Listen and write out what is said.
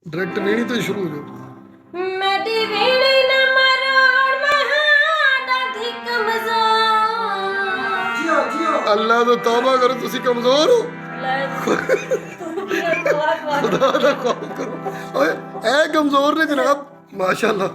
Direct ਵੀਣੀ ਤੋਂ ਹੀ ਸ਼ੁਰੂ ਹੋ ਜਾਓ। ਮੇਰੀ ਵੀਣੀ ਨਾ ਮਰੋੜ ਮਹਾੜਾ ਦੀ ਕਮਜ਼ੋਰ। ਜਿਓ ਜਿਓ ਅੱਲਾ ਤੋਂ ਤੌਬਾ ਕਰੋ, ਤੁਸੀਂ ਕਮਜ਼ੋਰ ਹੋ। ਲੈ ਤੂੰ ਵੀ ਦੁਆ ਖੁਦਾ ਦਾ ਖੌਫ ਕਰੋ। ਓਏ ਇਹ ਕਮਜ਼ੋਰ ਨੇ ਜਨਾਬ, ਮਾਸ਼ਾਅੱਲਾ।